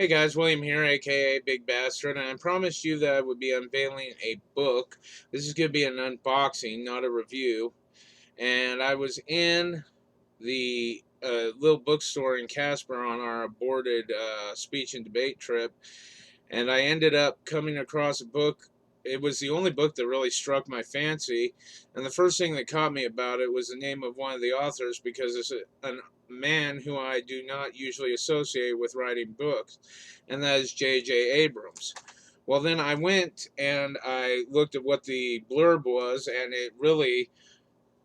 Hey guys, William here, aka Big Bastard, and I promised you that I would be unveiling a book. This is going to be an unboxing, not a review. And I was in the little bookstore in Casper on our aborted speech and debate trip, and I ended up coming across a book. It was the only book that really struck my fancy, and the first thing that caught me about it was the name of one of the authors because it's a man who I do not usually associate with writing books, and that is J.J. Abrams. Well, then I went and I looked at what the blurb was, and it really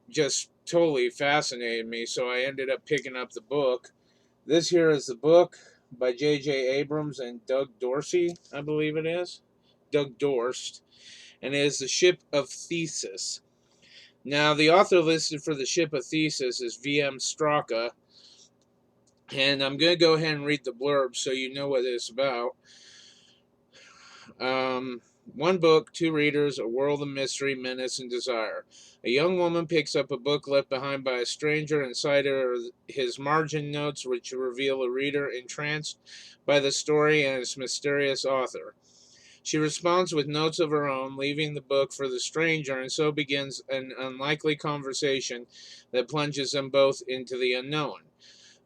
just totally fascinated me, so I ended up picking up the book. This here is the book by J.J. Abrams and Doug Dorsey, I believe it is. Doug Dorst. And it is The Ship of Thesus. Now, the author listed for The Ship of Thesus is V.M. Straka. And I'm going to go ahead and read the blurb so you know what it's about. One book, two readers, a world of mystery, menace, and desire. A young woman picks up a book left behind by a stranger. Inside are his margin notes, which reveal a reader entranced by the story and its mysterious author. She responds with notes of her own, leaving the book for the stranger, and so begins an unlikely conversation that plunges them both into the unknown.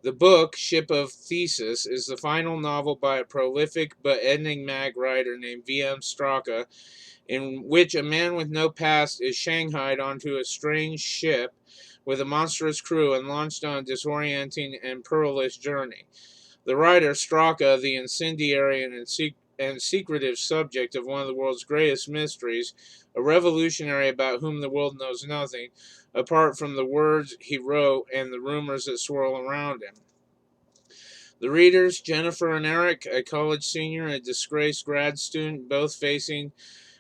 The book, Ship of Thesus, is the final novel by a prolific but enigmatic writer named V.M. Straka, in which a man with no past is shanghaied onto a strange ship with a monstrous crew and launched on a disorienting and perilous journey. The writer, Straka, the incendiary and secretive subject of one of the world's greatest mysteries, a revolutionary about whom the world knows nothing, apart from the words he wrote and the rumors that swirl around him. The readers, Jennifer and Eric, a college senior and a disgraced grad student, both facing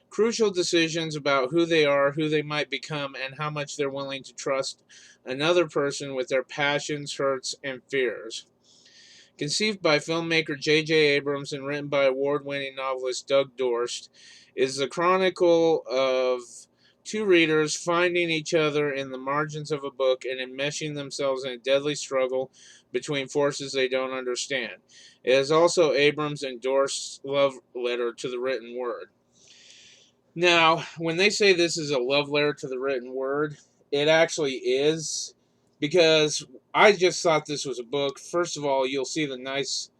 crucial decisions about who they are, who they might become, and how much they're willing to trust another person with their passions, hurts, and fears. Conceived by filmmaker J.J. Abrams and written by award-winning novelist Doug Dorst, is the chronicle of two readers finding each other in the margins of a book and enmeshing themselves in a deadly struggle between forces they don't understand. It is also Abrams and Dorst's love letter to the written word. Now, when they say this is a love letter to the written word, it actually is, because I just thought this was a book. First of all, you'll see the nice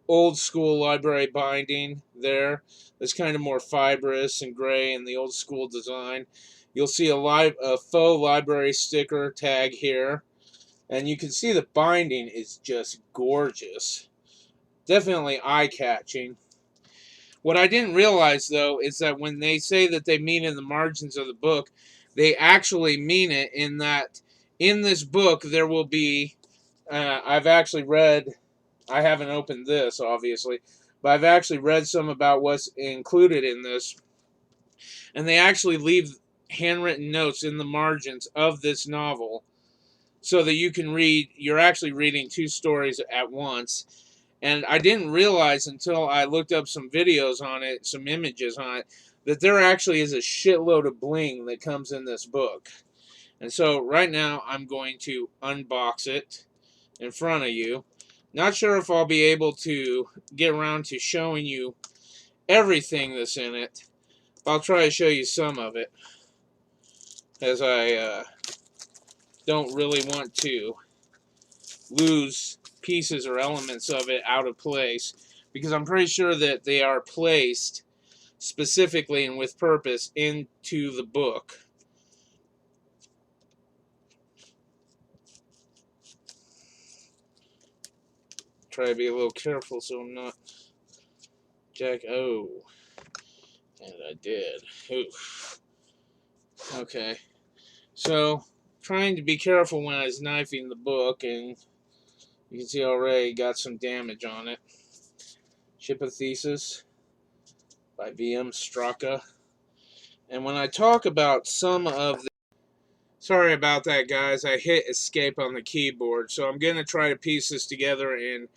old school library binding there. It's kind of more fibrous and gray in the old school design. You'll see a faux library sticker tag here, and you can see the binding is just gorgeous. Definitely eye-catching. What I didn't realize, though, is that when they say that they mean in the margins of the book, they actually mean it in that in this book there will be, I've actually read, I haven't opened this, obviously, but I've actually read some about what's included in this, and they actually leave handwritten notes in the margins of this novel so that you can read, you're actually reading two stories at once. And I didn't realize until I looked up some videos on it, some images on it, that there actually is a shitload of bling that comes in this book. And so right now I'm going to unbox it in front of you. Not sure if I'll be able to get around to showing you everything that's in it. I'll try to show you some of it, as I don't really want to lose pieces or elements of it out of place, because I'm pretty sure that they are placed specifically and with purpose into the book. Try to be a little careful so I'm not oh, and I did. Oof. Okay, so trying to be careful when I was knifing the book, and you can see already got some damage on it. Ship of Thesus by V.M. Straka. And when I talk about some of the... Sorry about that, guys. I hit escape on the keyboard. So I'm going to try to piece this together in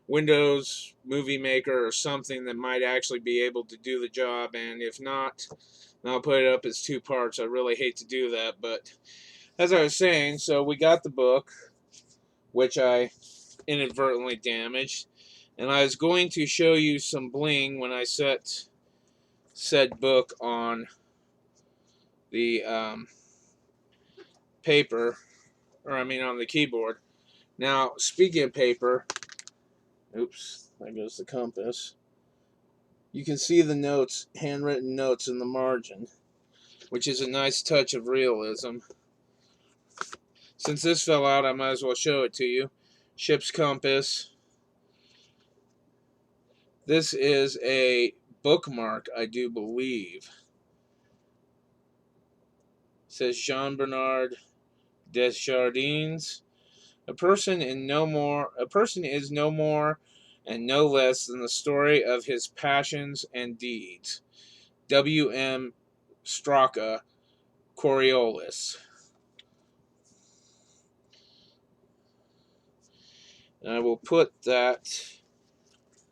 Windows Movie Maker or something that might actually be able to do the job. And if not, I'll put it up as two parts. I really hate to do that. But as I was saying, so we got the book, which I inadvertently damaged. And I was going to show you some bling when I set said book on the paper, or I mean on the keyboard. Now, speaking of paper, oops, there goes the compass. You can see the notes, handwritten notes in the margin, which is a nice touch of realism. Since this fell out, I might as well show it to you. Ship's compass. This is a bookmark, I do believe. It says Jean Bernard Desjardins. A person is no more and no less than the story of his passions and deeds. W.M. Straka, Coriolis. And I will put that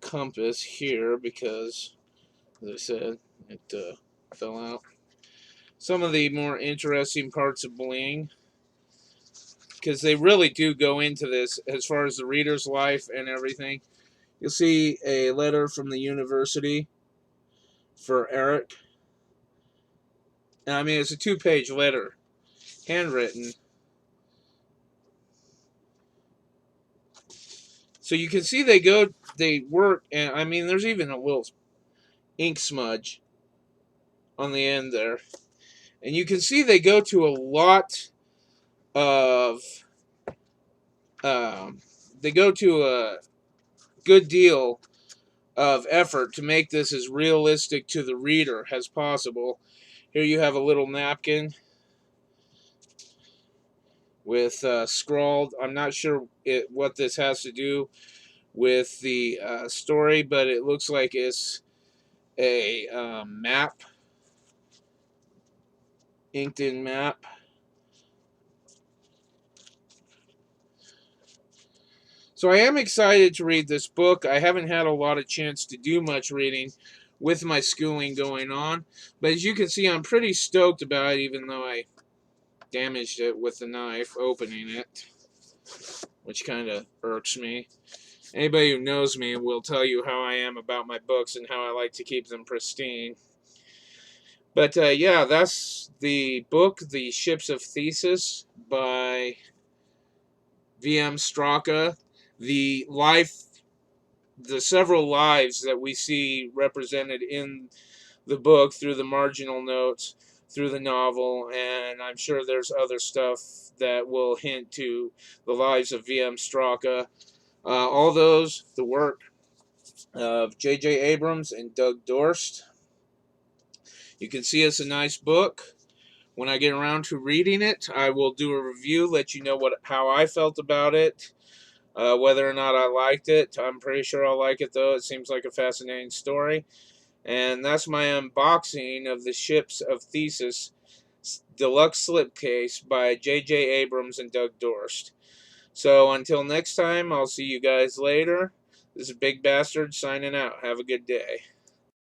compass here because, as I said, it fell out. Some of the more interesting parts of Bling, because they really do go into this as far as the reader's life and everything. You'll see a letter from the university for Eric. And I mean, it's a 2-page letter, handwritten. So you can see they work, and I mean, there's even a little ink smudge on the end there. And you can see they go to a lot of, they go to a good deal of effort to make this as realistic to the reader as possible. Here you have a little napkin with scrawled. I'm not sure what this has to do with the story, but it looks like it's a map, inked in map. So I am excited to read this book. I haven't had a lot of chance to do much reading with my schooling going on, but as you can see, I'm pretty stoked about it, even though I damaged it with the knife opening it, which kind of irks me. Anybody who knows me will tell you how I am about my books and how I like to keep them pristine. But yeah, that's the book, The Ships of Thesus by V.M. Straka. The several lives that we see represented in the book through the marginal notes, through the novel, and I'm sure there's other stuff that will hint to the lives of V.M. Straka. All those, the work of J.J. Abrams and Doug Dorst. You can see it's a nice book. When I get around to reading it, I will do a review, let you know how I felt about it, whether or not I liked it. I'm pretty sure I'll like it, though. It seems like a fascinating story. And that's my unboxing of The Ships of Thesus deluxe slipcase by J.J. Abrams and Doug Dorst. So until next time, I'll see you guys later. This is Big Bastard signing out. Have a good day.